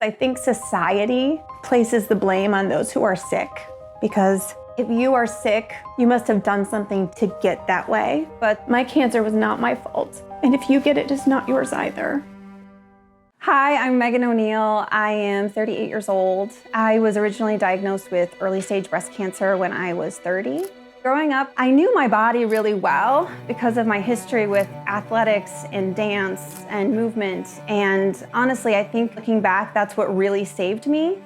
I think society places the blame on those who are sick, because if you are sick, you must have done something to get that way. But my cancer was not my fault. And if you get it, it's not yours either. Hi, I'm Megan O'Neill. I am 38 years old. I was originally diagnosed with early stage breast cancer when I was 30. Growing up, I knew my body really well because of my history with athletics and dance and movement. And honestly, I think looking back, that's what really saved me.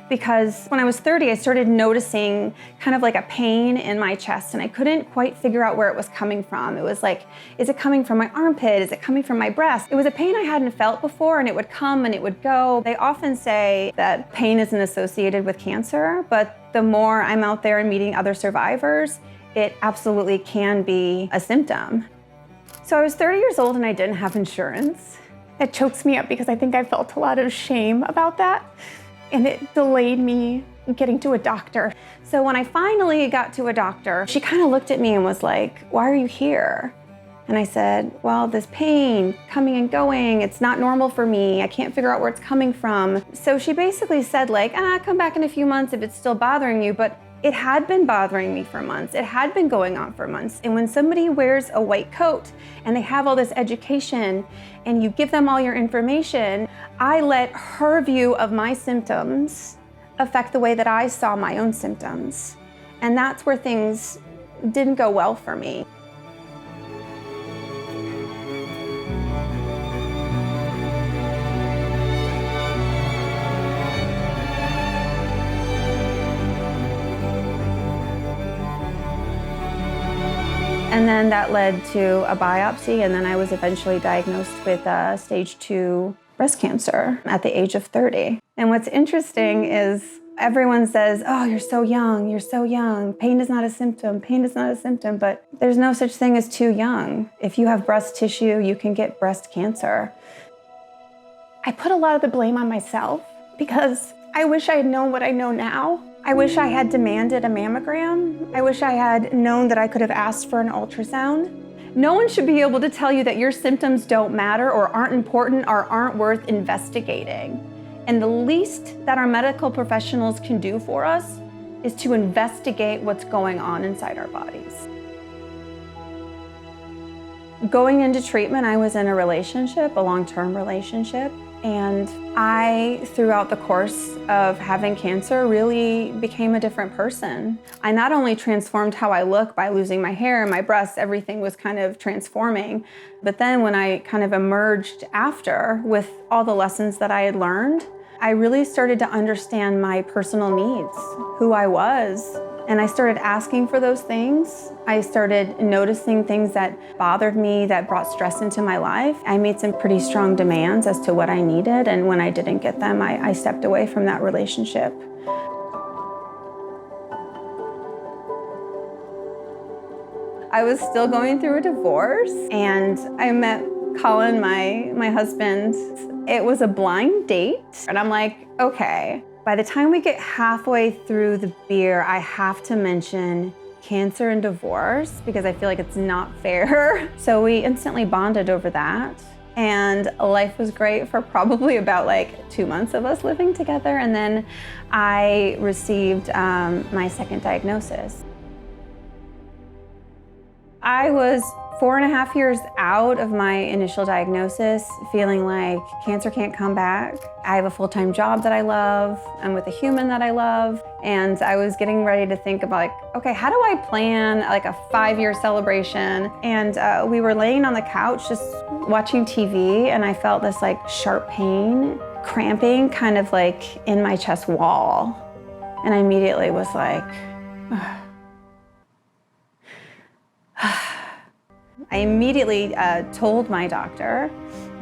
Because when I was 30, I started noticing kind of like a pain in my chest, and I couldn't quite figure out where it was coming from. It was like, is it coming from my armpit? Is it coming from my breast? It was a pain I hadn't felt before, and it would come and it would go. They often say that pain isn't associated with cancer, but the more I'm out there and meeting other survivors, it absolutely can be a symptom. So I was 30 years old and I didn't have insurance. It chokes me up because I think I felt a lot of shame about that. And it delayed me getting to a doctor. So when I finally got to a doctor, she kind of looked at me and was like, "Why are you here?" And I said, "Well, this pain coming and going, it's not normal for me. I can't figure out where it's coming from." So she basically said like, "Come back in a few months if it's still bothering you." But it had been bothering me for months. It had been going on for months. And when somebody wears a white coat and they have all this education and you give them all your information, I let her view of my symptoms affect the way that I saw my own symptoms. And that's where things didn't go well for me. And then that led to a biopsy, and then I was eventually diagnosed with stage 2 breast cancer at the age of 30. And what's interesting is everyone says, "Oh, you're so young, you're so young. Pain is not a symptom, pain is not a symptom," but there's no such thing as too young. If you have breast tissue, you can get breast cancer. I put a lot of the blame on myself because I wish I had known what I know now. I wish I had demanded a mammogram. I wish I had known that I could have asked for an ultrasound. No one should be able to tell you that your symptoms don't matter or aren't important or aren't worth investigating. And the least that our medical professionals can do for us is to investigate what's going on inside our bodies. Going into treatment, I was in a relationship, a long-term relationship. And I, throughout the course of having cancer, really became a different person. I not only transformed how I look by losing my hair, my breasts, everything was kind of transforming. But then when I kind of emerged after with all the lessons that I had learned, I really started to understand my personal needs, who I was. And I started asking for those things. I started noticing things that bothered me, that brought stress into my life. I made some pretty strong demands as to what I needed, and when I didn't get them, I stepped away from that relationship. I was still going through a divorce, and I met Colin, my husband. It was a blind date, and I'm like, okay. By the time we get halfway through the beer, I have to mention cancer and divorce because I feel like it's not fair. So we instantly bonded over that. And life was great for probably about like 2 months of us living together. And then I received my second diagnosis. I was 4.5 years out of my initial diagnosis, feeling like cancer can't come back. I have a full-time job that I love. I'm with a human that I love. And I was getting ready to think about like, okay, how do I plan like a 5-year celebration? And we were laying on the couch just watching TV, and I felt this like sharp pain, cramping kind of like in my chest wall. And I immediately was like, I immediately told my doctor.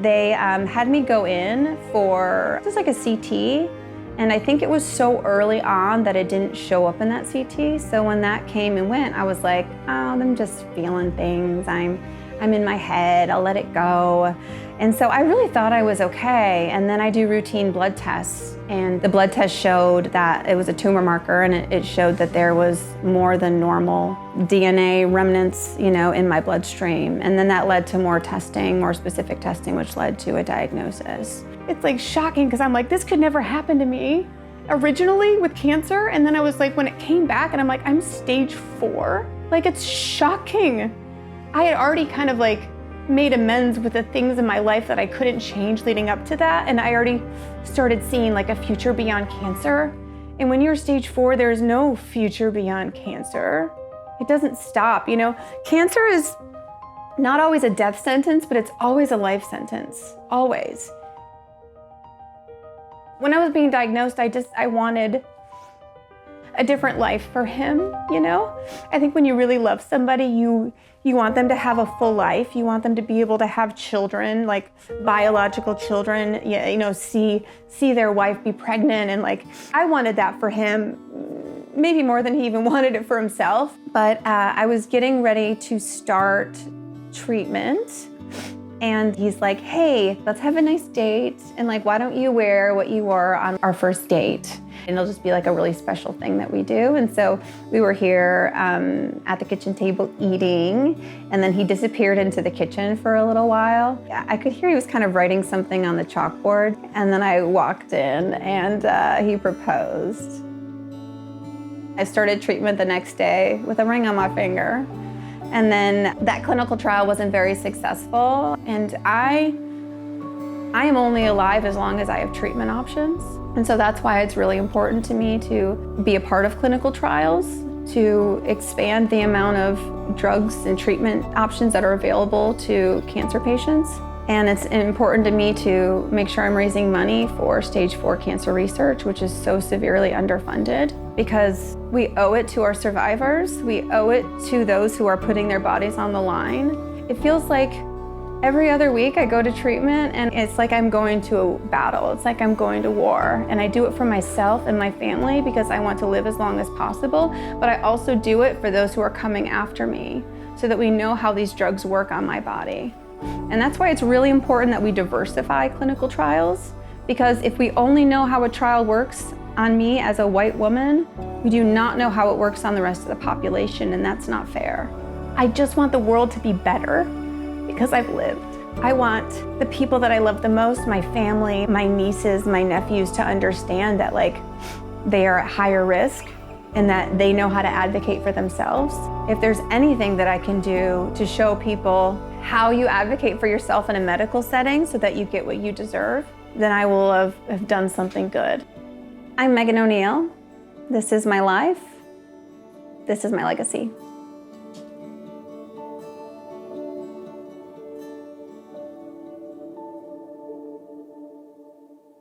They had me go in for just like a CT, and I think it was so early on that it didn't show up in that CT. So when that came and went, I was like, oh, I'm just feeling things. I'm I'm in my head, I'll let it go. And so I really thought I was okay. And then I do routine blood tests, and the blood test showed that it was a tumor marker, and it showed that there was more than normal DNA remnants, in my bloodstream. And then that led to more testing, more specific testing, which led to a diagnosis. It's like shocking because I'm like, this could never happen to me originally with cancer. And then I was like, when it came back, and I'm like, I'm stage 4. Like, it's shocking. I had already kind of like made amends with the things in my life that I couldn't change leading up to that. And I already started seeing like a future beyond cancer. And when you're stage 4, there's no future beyond cancer. It doesn't stop. Cancer is not always a death sentence, but it's always a life sentence, always. When I was being diagnosed, I wanted a different life for him, I think when you really love somebody, you want them to have a full life. You want them to be able to have children, like biological children, see their wife be pregnant. And like, I wanted that for him, maybe more than he even wanted it for himself. But I was getting ready to start treatment. And he's like, hey, let's have a nice date. And like, why don't you wear what you wore on our first date? And it'll just be like a really special thing that we do. And so we were here at the kitchen table eating, and then he disappeared into the kitchen for a little while. I could hear he was kind of writing something on the chalkboard. And then I walked in and he proposed. I started treatment the next day with a ring on my finger. And then that clinical trial wasn't very successful. And I am only alive as long as I have treatment options. And so that's why it's really important to me to be a part of clinical trials, to expand the amount of drugs and treatment options that are available to cancer patients. And it's important to me to make sure I'm raising money for stage 4 cancer research, which is so severely underfunded, because we owe it to our survivors. We owe it to those who are putting their bodies on the line. It feels like every other week I go to treatment and it's like I'm going to a battle. It's like I'm going to war. And I do it for myself and my family because I want to live as long as possible. But I also do it for those who are coming after me so that we know how these drugs work on my body. And that's why it's really important that we diversify clinical trials, because if we only know how a trial works on me as a white woman, we do not know how it works on the rest of the population, and that's not fair. I just want the world to be better because I've lived. I want the people that I love the most, my family, my nieces, my nephews, to understand that like they are at higher risk and that they know how to advocate for themselves. If there's anything that I can do to show people how you advocate for yourself in a medical setting so that you get what you deserve, then I will have done something good. I'm Megan O'Neill. This is my life. This is my legacy.